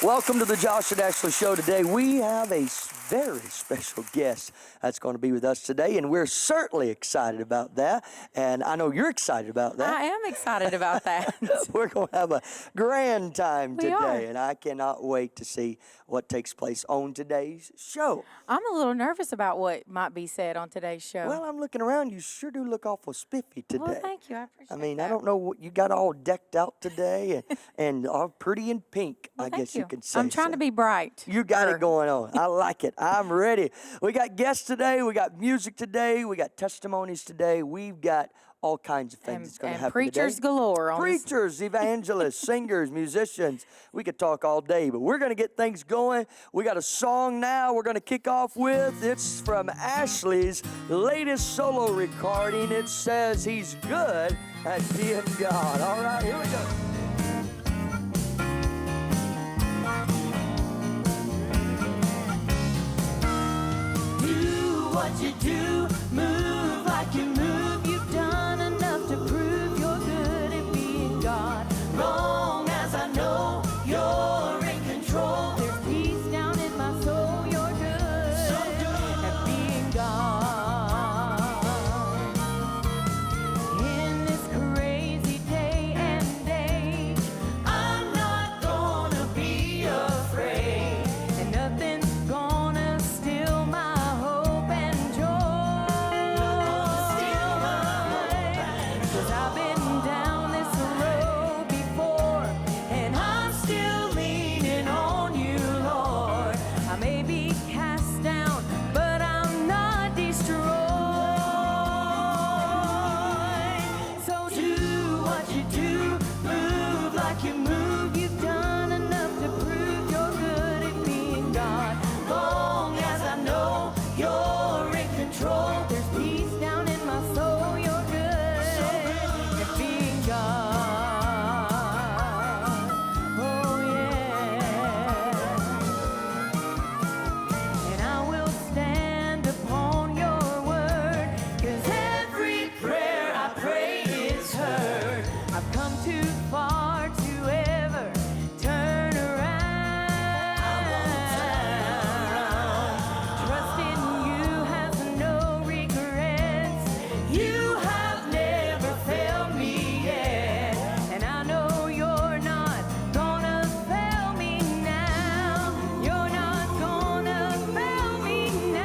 Welcome to the Josh and Ashley Show today. We have a very special guest that's going to be with us today, and we're certainly excited about that. And I know you're excited about that. I am excited about that. We're going to have a grand time We today, are. and I cannot wait to see what takes place on today's show. I'm a little nervous about what might be said on today's show. Well, I'm looking around. You sure do look awful spiffy today. Well, thank you. I appreciate I mean, that. I don't know what you got all decked out today and all pretty in pink, Well, I thank guess you could say. I'm trying so. to be bright. You got it going on. I like it. I'm ready. We got guests today. We got music today. We got testimonies today. We've got all kinds of things that's going to And happen preachers today. galore. On this. Preachers, evangelists, singers, musicians. We could talk all day, but we're going to get things going. We got a song now we're going to kick off with. It's from Ashley's latest solo recording. It says he's good at being God. All right, here we go. What you do, move like you move. You've done enough to prove you're good at being God. Long as I know you're in control, there's peace down in my soul. You're good, so good at being God. In this crazy day and age, I'm not gonna be afraid, and nothing's gonna steal my hope and joy. 'Cause I've been down this road before, and I'm still leaning on you, Lord. I may be cast down, but I'm not destroyed. So do what you do, move like you move. You've done enough to prove you're good at being God. Long as I know you're in control, there's peace down in my soul. You're good at being God. Oh yeah. And I will stand upon your word, 'cause every prayer I pray is heard. I've come too far to ever turn around. Trust in you has no regrets. You have never failed me yet, and I know you're not gonna fail me now. You're not gonna fail me now.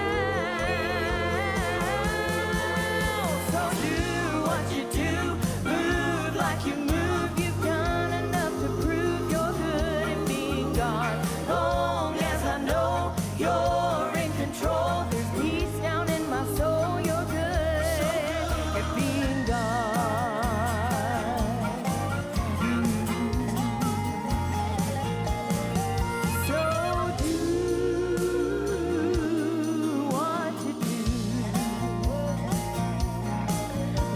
So do what you do, move like you move. You've done enough to prove you're good at being God. Long as I know you're in control, there's peace down in my soul. You're good at being God. So do what you do,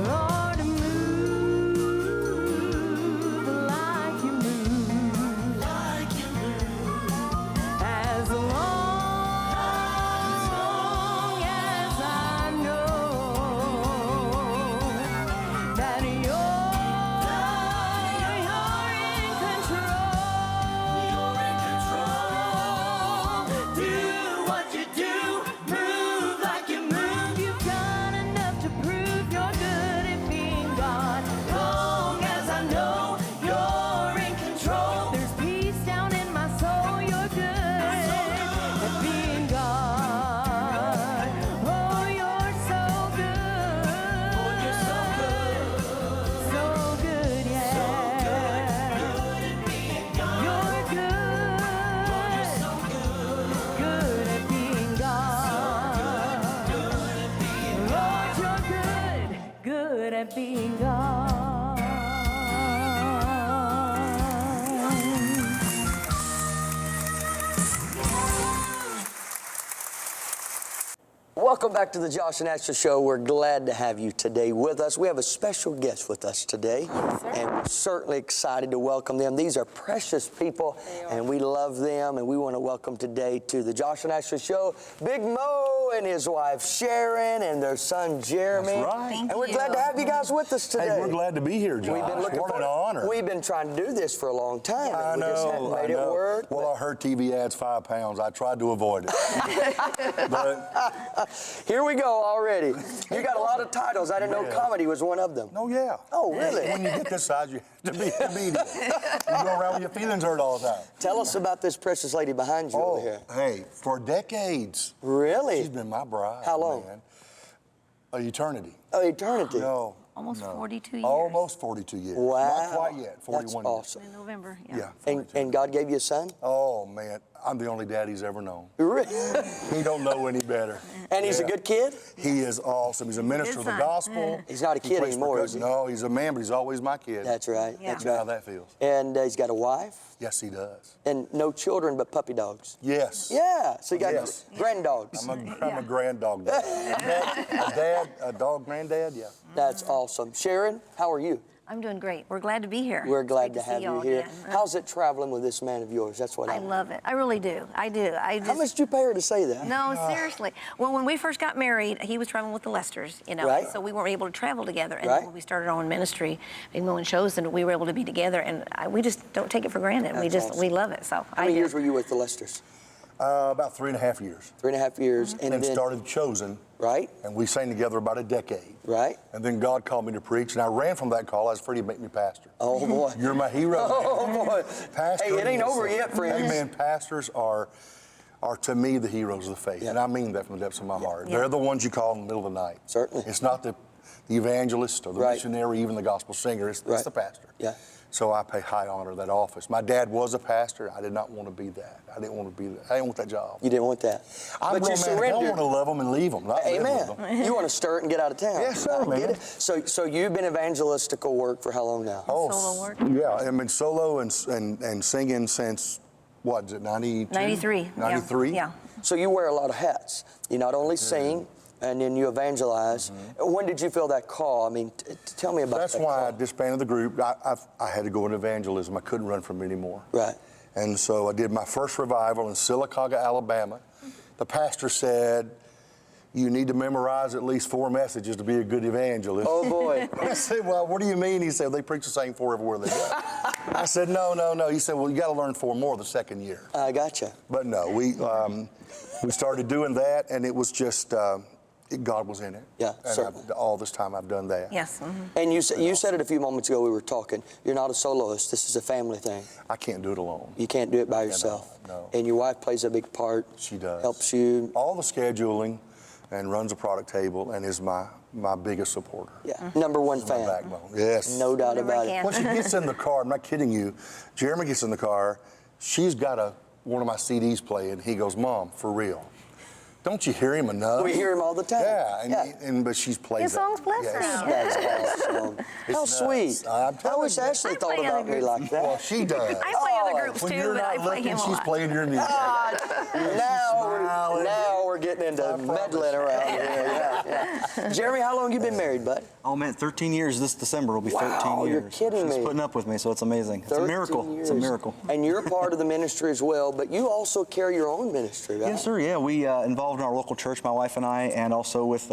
Lord. Move like you move, as long as I know that you're in control. Do what you do, move like you move. You've done enough to prove you're good at being God. Long as I know you're in control, there's peace down in my soul. You're good at being God. Oh, you're so good. So good, yeah. You're good at being God. Lord, you're good at being God. Welcome back to the Josh and Ashley Show. We're glad to have you today with us. We have a special guest with us today, and we're certainly excited to welcome them. These are precious people, and we love them, and we want to welcome today to the Josh and Ashley Show, Big Mo and his wife Sharon and their son Jeremy. That's right. And we're glad to have you guys guys with us today. Hey, we're glad to be here, Josh. We've been looking what for an honor. We've been trying to do this for a long time. I and we just hadn't know, made it work. Well, I heard TV ads 5 pounds. I tried to avoid it. But Here we go already. You got a lot of titles. I didn't know comedy was one of them. no, yeah. Oh, really? When you get this size, you have to be a comedian. You go around with your feelings hurt all the time. Tell us about this precious lady behind you over here. Hey, for decades. Really? She's been my bride. How long? Man. An eternity. Oh, eternity. No. Almost 42 years. Almost 42 years. Wow. Not quite yet. 41 That's years. awesome. In November, Yeah. And God gave you a son? Oh, man. I'm the only dad he's ever known. Really? He don't know any better. And he's a good kid? He is awesome. He's a minister of the son. gospel. He's not a He kid plays anymore, percussion. is he? No, he's a man, but he's always my kid. That's right. Yeah. That's You know how right. that feels. And he's got a wife Yes, he does. and no children but puppy dogs. Yes. Yeah. So you got Yes. granddogs. I'm a grand dog dad. A dog granddad, yeah. That's awesome. Sharon, how are you? I'm doing great. We're glad to be here. We're It's glad great to have see you all here. again. How's it traveling with this man of yours? That's what I love it. I really do. I do. I How just much did you pay her to say that? no, seriously. Well, when we first got married, he was traveling with the Lesters, you know, Right. so we weren't able to travel together. And Right. then when we started our own ministry, doing shows, and we were able to be together, and we just don't take it for granted. we That's just awesome. we love it. So How I many do. years were you with the Lesters? About 3.5 years. 3.5 years. And And then, started Chosen, right? and we sang together about a decade. Right? And then God called me to preach, and I ran from that call. I was afraid he'd make me pastor. Oh, boy. You're my hero. Oh, boy. Pastor Hey, it ain't is- over yet, friends. Amen. Pastors are to me the heroes of the faith, Yeah. and I mean that from the depths of my heart. Yeah. They're the ones you call in the middle of the night. Certainly. It's not the evangelist or the Right. missionary, even the gospel singer. It's Right. the pastor. Yeah. So I pay high honor to that office. My dad was a pastor. I did not want to be that. I didn't want to be that. I didn't want that job. You didn't want that. I'm But you a man. I don't surrendered. want to love them and leave them. Not live with them. Amen. You want to stir it and get out of town. Yes, sir, I get man. it. So you've been evangelistical work for how long now? Solo work? Yeah, I've been solo and singing since, what is it, 92? 93. yeah. 93? Yeah. So you wear a lot of hats. You not only sing, and then you evangelize. When did you feel that call? I mean, tell me about That's that why I call. disbanded the group. I had to go into evangelism. I couldn't run from it anymore. Right. And so I did my first revival in Sylacauga, Alabama. The pastor said, you need to memorize at least 4 messages to be a good evangelist. Oh, boy. I said, well, what do you mean? He said, they preach the same 4 everywhere they go. I said, no. He said, well, you got to learn 4 more the second year. I gotcha. But no, we started doing that, and it was just, God was in it. Yeah, and certainly. all this time I've done that. Yes. mhm. And you said it a few moments ago we were talking. You're not a soloist. This is a family thing. I can't do it alone. You can't do it by yourself. no. And your wife plays a big part. She does. Helps you. All the scheduling and runs a product table and is my biggest supporter. Yeah. Number one My fan. backbone. Yes. No doubt Number about it. can. When she gets in the car, I'm not kidding you, Jeremy gets in the car, she's got one of my CDs playing. He goes, Mom, for real. Don't you hear him enough? We hear him all the time. Yeah, but she's played His that. songs bless Yes. her. That's awesome. How It's sweet. nuts. I'm I telling wish you. Ashley I thought play about other me groups. like that. Well, she does. I play other groups When too, you're but I not play looking, him a she's lot. playing your music. Now we're getting into meddling around here. Yeah. Jeremy, how long you been married, bud? Oh man, 13 years this December will be Wow, 13 years. you're kidding She's me. putting up with me, so it's amazing. It's a 13 miracle. It's a years. miracle. And you're part of the ministry as well, but you also carry your own ministry, right? Yes, sir. Yeah, we involved in our local church, my wife and I, and also with.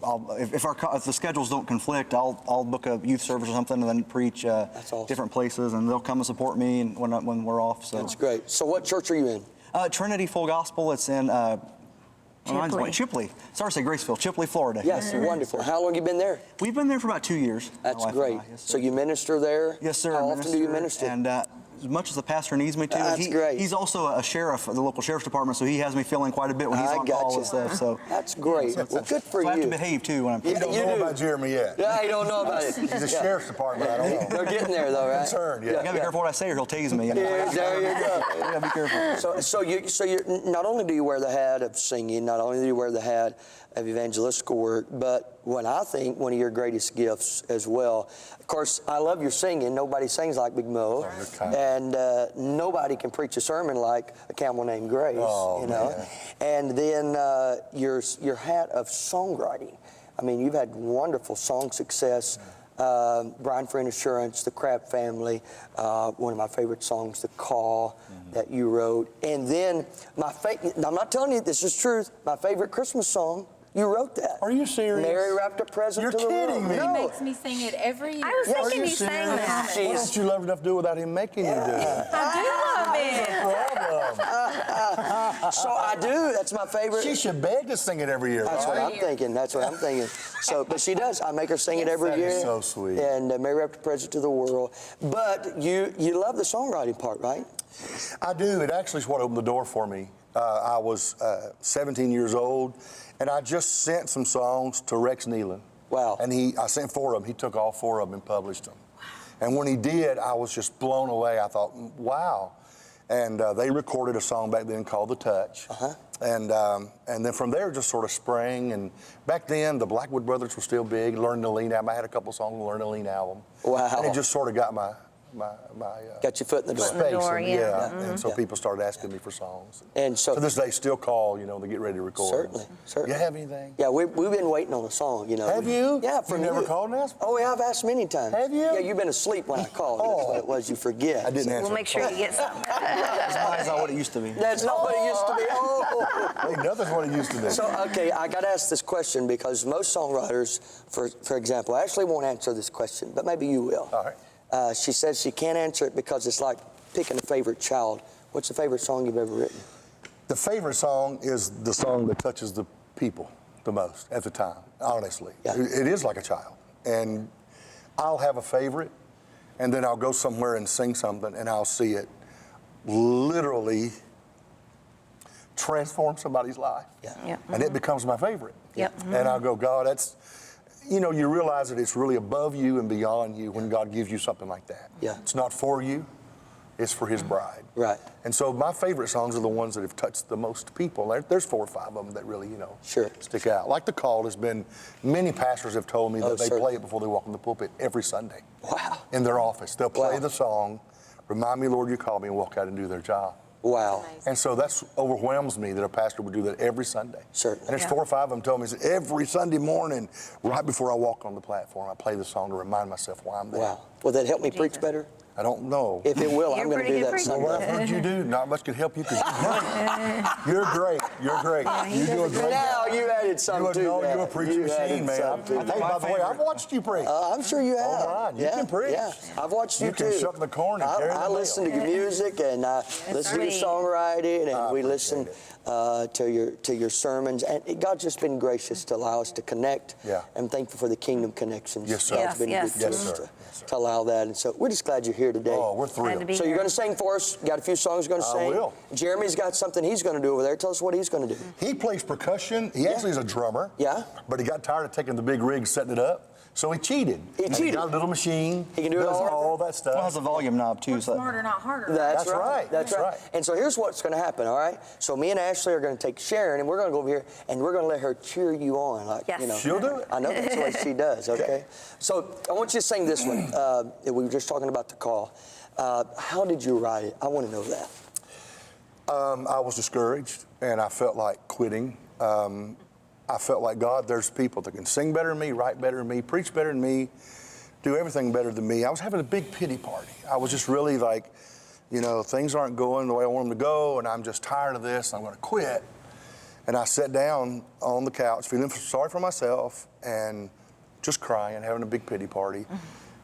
If the schedules don't conflict, I'll book a youth service or something and then preach awesome. different places, and they'll come and support me and when we're off. So That's great. So what church are you in? Trinity Full Gospel. It's in Chipley. Sorry to say Graceville, Chipley, Florida. Yes, wonderful. How long you been there? We've been there for about 2 years. my That's wife and great. I. Yes, So sir. you minister there? Yes, sir. How often do you minister? And as much as the pastor needs me to. That's great. He's also a sheriff of the local sheriff's department, so he has me filling quite a bit when he's I on call gotcha. and stuff. So That's great. Well, good for so I have to you. behave too when I'm. Yeah, I don't you know do. about Jeremy yet. Yeah, you don't know about it. He's a sheriff's department. I don't know. They're getting there, though, right? Concerned, yeah. You gotta be careful what I say, or he'll tase me. You know? Yeah, there you go. You gotta be careful. So you not only do you wear the hat of singing, not only do you wear the hat of evangelistical work, but what I think one of your greatest gifts as well. Of course, I love your singing. Nobody sings like Big Mo, you're kind. and nobody can preach a sermon like a camel named Grace. Oh, you know, man. and then your hat of songwriting. I mean, you've had wonderful song success. Brian Friend Assurance, The Crab Family, one of my favorite songs, The Call, that you wrote. And then I'm not telling you this is truth, my favorite Christmas song, You wrote that. Are you serious? Mary wrapped a present You're to the kidding world. me. He No. makes me sing it every year. I was Yes, thinking you you sang that. Why don't you love enough to do without him making you do it? So I do. That's my favorite. She should beg to sing it every year. That's what right? I'm thinking. That's what I'm thinking. So, but she does. I make her sing it every That year. is so sweet. And Mary wrapped a present to the world. But you love the songwriting part, right? I do. It actually is what opened the door for me. I was 17 years old, and I just sent some songs to Rex Nealon. Wow. And I sent 4 of them. He took all 4 of them and published them. And when he did, I was just blown away. I thought, wow. And they recorded a song back then called The Touch. Uh-huh. And then from there, it just sort of sprang. And back then, the Blackwood Brothers were still big. Learn to Lean album. I had a couple songs on the Learn to Lean album. Wow. And it just sort of got my Got your foot in the door. Foot in the space. door, And, yeah. And so people started asking me for songs. And so To this day, still call, they get ready to record. Certainly. You have anything? Yeah, we've been waiting on a song, Have you? Yeah, You from never called and asked? Oh, yeah, I've asked many times. Have you? Yeah, you've been asleep when I called. That's what it was. You forget. I didn't answer. We'll make sure you get some. That's not what it used to be. That's not what it used to be. Oh. Hey, nothing's what it used to be. So, okay, I got to ask this question because most songwriters, for example, Ashley won't answer this question, but maybe you will. All right. She says she can't answer it because it's like picking a favorite child. What's the favorite song you've ever written? The favorite song is the song that touches the people the most at the time, honestly. Yeah. It is like a child. And I'll have a favorite, and then I'll go somewhere and sing something, and I'll see it literally transform somebody's life. Yeah. Yep. And it becomes my favorite. Yep. And I'll go, God, that's, you realize that it's really above you and beyond you when God gives you something like that. Yeah. It's not for you, it's for His bride. Right. And so my favorite songs are the ones that have touched the most people. There's 4 or 5 of them that really, Sure. stick out. Like The Call has been, many pastors have told me that Oh, they certainly. play it before they walk in the pulpit every Sunday. Wow. In their office. They'll play Wow. the song, remind me, Lord, you called me, and walk out and do their job. Wow. And so that's overwhelms me that a pastor would do that every Sunday. Certainly. And there's Yeah. 4 or 5 of them told me that every Sunday morning, right before I walk on the platform, I play the song to remind myself why I'm there. Wow. Will that help me preach better? I don't know. If it will, You're I'm going to pretty do good that preacher. Well, what Sunday. I've heard you do, not much can help you because you're great. You're great. You do a great Now job. you added something to You're that. a preaching You machine, added man. something to Hey, that. by the way, I've watched you preach. I'm sure you have. All right, you yeah, can preach. Yeah, I've watched you, You can too. shuck the corn and carry the I mail. listen to your music and I listen to your sweet. songwriting and I we appreciate listen to your sermons. And God's just been gracious to allow us to connect. Yeah. I'm thankful for the kingdom connections. Yes, sir. God's been Yes, good yes. to Yes, us sir. to, Yes, sir. to allow that. And so we're just glad you're here today. Oh, we're Glad to thrilled. be So you're here. going to sing for us? Got a few songs you're going to I sing? will. Jeremy's got something he's going to do over there. Tell us what he's going to do. He plays percussion. He actually is a drummer. Yeah. But he got tired of taking the big rig, setting it up. So he cheated. He And cheated. got a little machine. He can do it does all. that Well, it stuff. has a volume knob too. Work So smarter, not harder. That's That's right. That's That's right. right. And so here's what's going to happen, all right? So me and Ashley are going to take Sharon, and we're going to go over here, and we're going to let her cheer you on. Like, Yes. She'll do it. I know that's the way she does, okay? So I want you to sing this one. We were just talking about The Call. How did you write it? I want to know that. I was discouraged, and I felt like quitting. I felt like, God, there's people that can sing better than me, write better than me, preach better than me, do everything better than me. I was having a big pity party. I was just really like, things aren't going the way I want them to go, and I'm just tired of this. I'm going to quit. And I sat down on the couch, feeling sorry for myself, and just crying, having a big pity party.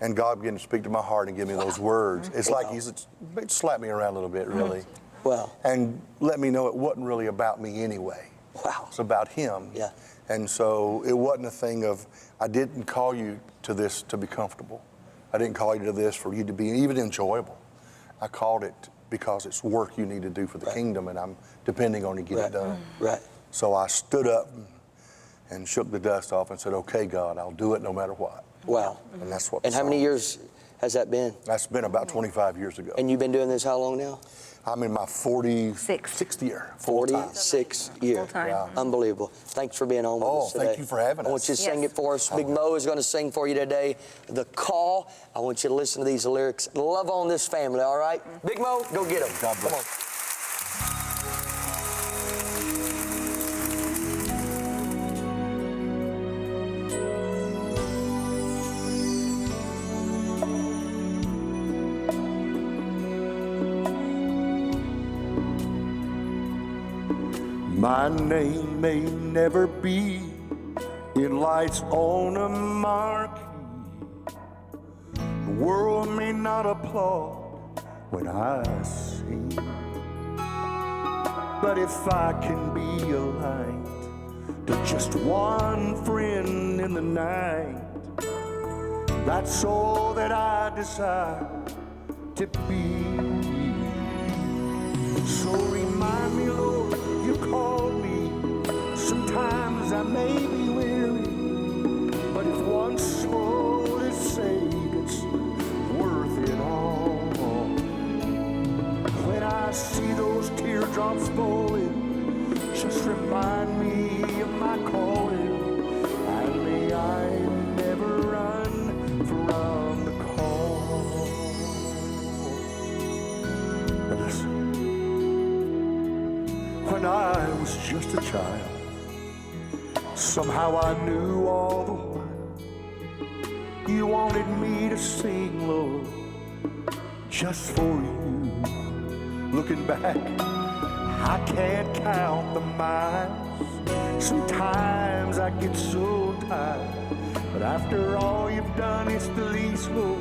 And God began to speak to my heart and give me those words. It's like He slapped me around a little bit, really. Wow. And let me know it wasn't really about me anyway. Wow. It's about Him. Yeah. And so it wasn't a thing of, I didn't call you to this to be comfortable. I didn't call you to this for you to be even enjoyable. I called it because it's work you need to do for the kingdom, and I'm depending on you to get it done. Right. So I stood up and shook the dust off and said, okay, God, I'll do it no matter what. Wow. And that's what And the how many song- years has that been? That's been about 25 years ago. And you've been doing this how long now? I'm in my 46th year. full-time. 46 years. Full-time. Yeah. Unbelievable. Thanks for being on with Oh, us today. thank you for having I want us. you to sing Yes. it for us. Big Mo is going to sing for you today. The Call. I want you to listen to these lyrics. Love on this family, all right? Big Mo, go get them. God Come bless. on. My name may never be It lights on a marquee. The world may not applaud when I sing, but if I can be a light to just one friend in the night, that's all that I desire to be. So remind me, Lord, you called me. Sometimes I may be weary, but if one soul is saved, it's worth it all. When I see those teardrops falling, just remind me of my calling, and may I never run from the call. Now listen, when I was just a child, somehow I knew all the while you wanted me to sing, Lord, just for you. Looking back, I can't count the miles. Sometimes I get so tired, but after all you've done, it's the least, Lord,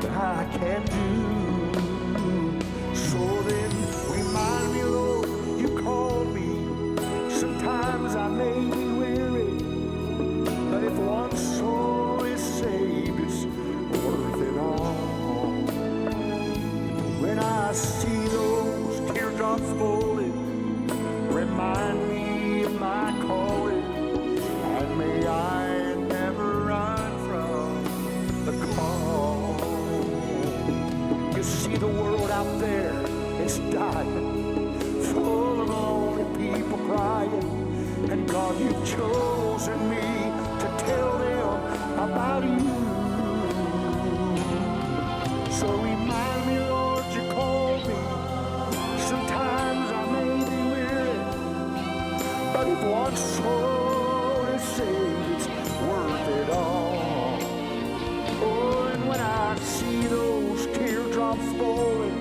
that I can do. So then, remind me, Lord, you called me. Sometimes I may be weary, but if one soul is saved, it's worth it all. When I see those teardrops falling, remind me of my calling, and may I never run from the call. You see the world out there, it's dying, full of lonely people crying, and God, you've chosen me to tell them about you. So remind me, Lord, you called me. Sometimes I may be weary, but if one soul is saved, it's worth it all. Oh, and when I see those teardrops falling,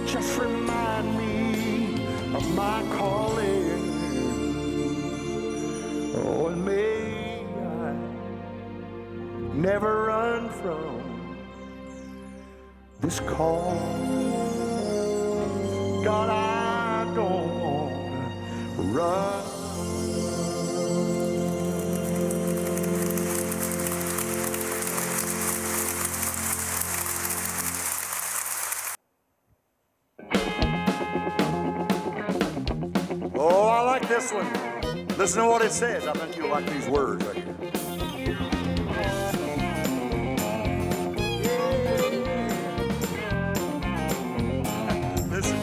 just remind me of my calling. Oh, and may I never run from this call. God, I don't wanna run. Oh, I like this one. Listen to what it says. I think you'll like these words right here. Listen.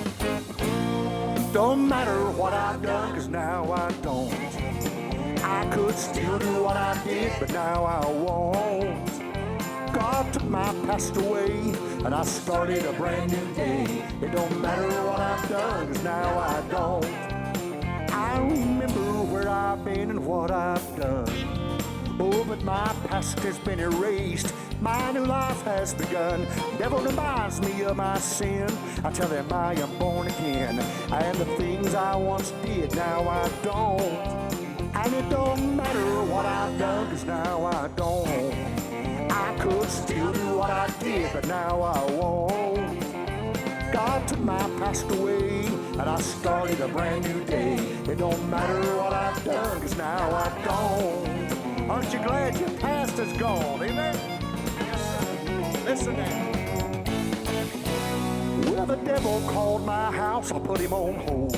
Don't matter what I've done, 'cause now I don't. I could still do what I did, but now I won't. God took my past away, and I started a brand new day. It don't matter what I've done, 'cause now I don't. I remember where I've been and what I've done. Oh, but my past has been erased. My new life has begun. Devil reminds me of my sin. I tell him I am born again. And the things I once did, now I don't. And it don't matter what I've done, 'cause now I don't. I could still do what I did, but now I won't. God took my past away, and I started a brand new day. It don't matter what I've done, 'cause now I don't. Aren't you glad your past is gone, amen? Listen now. Well, the devil called my house, I put him on hold.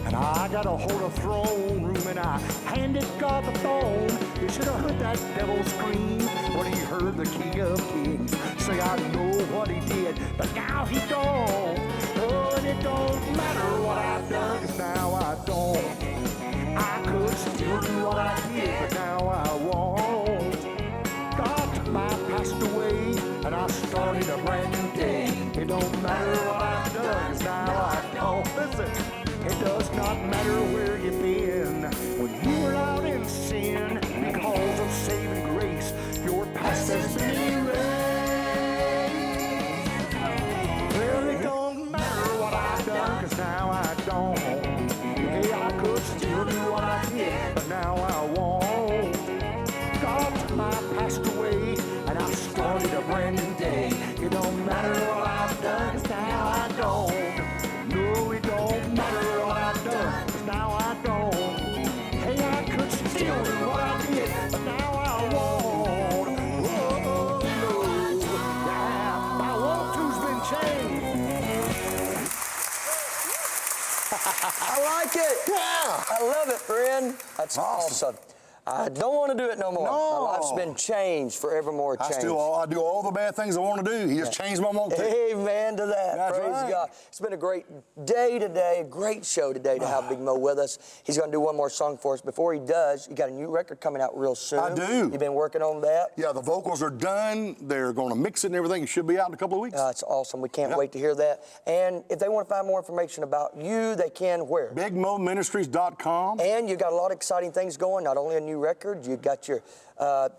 And I got a hold of throne room, and I handed God the phone. You should have heard that devil scream when he heard the King of Kings say, I know what he did, but now he don't. Oh, and it don't matter what I've done, 'cause now I don't. I could still do what I did, but now I won't. God took my past away, and I started a brand new day. It don't matter what I've done, 'cause now I don't. Listen. It does not matter where you've been when you were out in sin. Because of saving grace, your past has been erased. Well, it don't matter what I've done, 'cause now I don't. Hey, I could still do what I did, but now I won't. I like it. Yeah. I love it, friend. That's awesome. I don't want to do it no more. No. My life's been changed, forevermore changed. I do all the bad things I want to do. He just changed my want to. Amen to that. That's Praise right. God. It's been a great day today, a great show today to have Big Mo with us. He's going to do one more song for us. Before he does, you got a new record coming out real soon. I do. You've been working on that? Yeah, the vocals are done. They're going to mix it and everything. It should be out in a couple of weeks. That's awesome. We can't wait to hear that. And if they want to find more information about you, they can where? BigMoMinistries.com. And you got a lot of exciting things going. Not only a new record, you got your,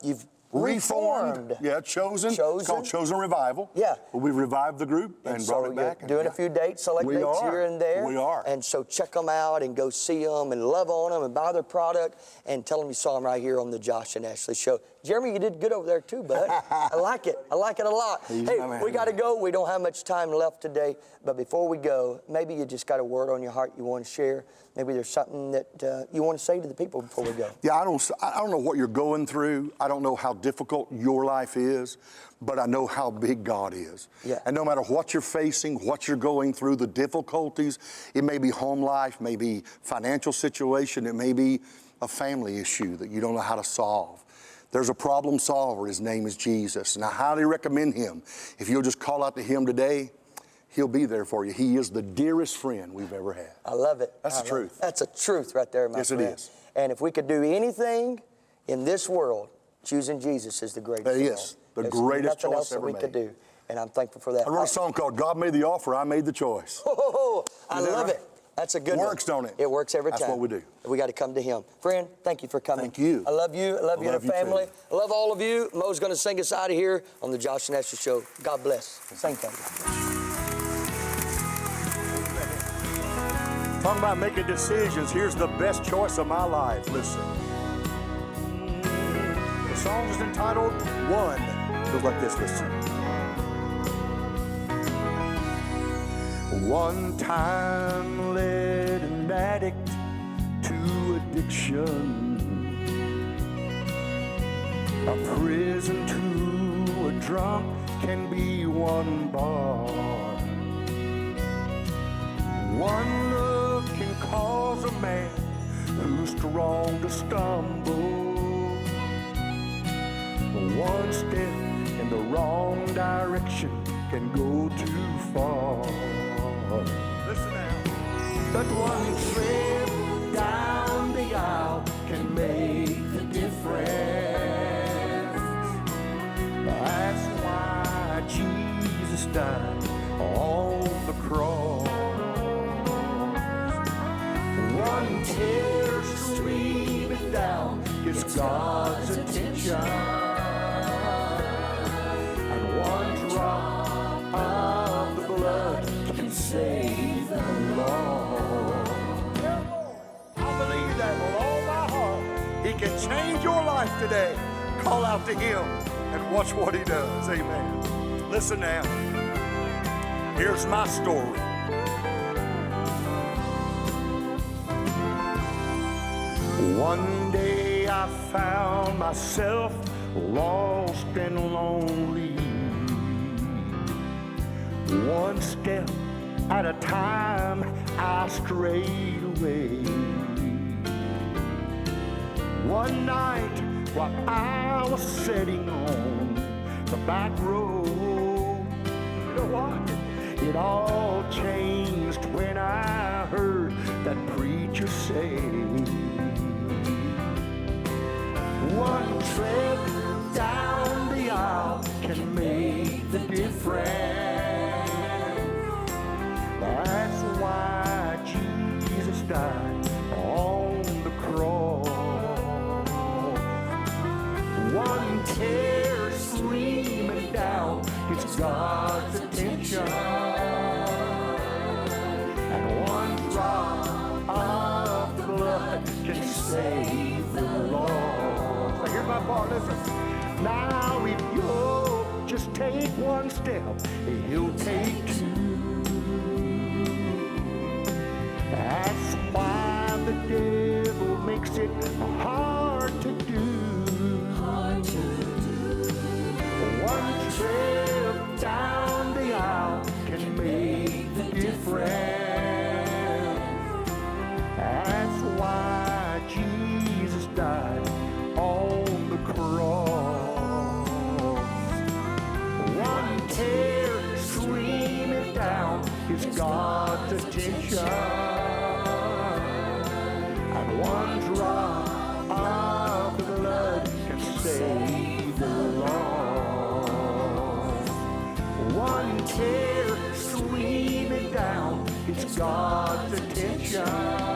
you've reformed. Yeah, Chosen. Chosen. It's called Chosen Revival. Yeah. Well, we revived the group and so brought it back. you're doing a few dates, select We dates are. here and there. We are. And so check them out and go see them and love on them and buy their product and tell them you saw them right here on the Josh and Ashley Show. Jeremy, you did good over there too, bud. I like it. I like it a lot. He's Hey, my man. we got to go. We don't have much time left today. But before we go, maybe you just got a word on your heart you want to share. Maybe there's something that you want to say to the people before we go. Yeah, I don't know what you're going through. I don't know how difficult your life is, but I know how big God is. Yeah. And no matter what you're facing, what you're going through, the difficulties, it may be home life, maybe financial situation, it may be a family issue that you don't know how to solve. There's a problem solver. His name is Jesus, and I highly recommend him. If you'll just call out to him today, he'll be there for you. He is the dearest friend we've ever had. I love it. That's I the love truth. it. That's a truth right there, my Yes, it friend. is. And if we could do anything in this world, choosing Jesus is the greatest. It of is. all. The There's greatest nothing choice else that ever we made. could do. And I'm thankful for that. I wrote a song called God Made the Offer, I Made the Choice. I Is that love right? it. That's a good one. Works, don't it? It works every That's time. what we do. We got to come to him. Friend, thank you for coming. Thank you. I love you. I love you and love the you family. too. I love all of you. Mo's going to sing us out of here on the Josh and Ashley Show. God bless. Sing for me. Talking about making decisions, here's the best choice of my life. Listen. The song is entitled One. Goes like this, listen. One time led an addict to addiction, a prison to a drunk can be one bar. One look can cause a man who's strong to stumble. One step in the wrong direction can go too far. Listen now. But one trip down the aisle can make the difference. That's why Jesus died on the cross. One tear streaming down gets God's attention, and one drop of the blood can save the Lord. I believe that with all my heart. He can change your life today. Call out to him and watch what he does. Amen. Listen now. Here's my story. One day I found myself lost and lonely. One step at a time I strayed away. One night while I was sitting on the back road, you know what? It all changed when I heard that preacher say, one trip down the aisle can make the difference. That's why Jesus died on the cross. One tear streaming down gets God's attention, and one drop of the blood can save the Lord. Now here's my part, listen. Now if you'll just take one step, he'll take two. That's why the devil makes it hard to do. One trip down the aisle can make the difference. It's God's attention. And one drop of the blood can save the lost. One tear streaming down, it's God's attention.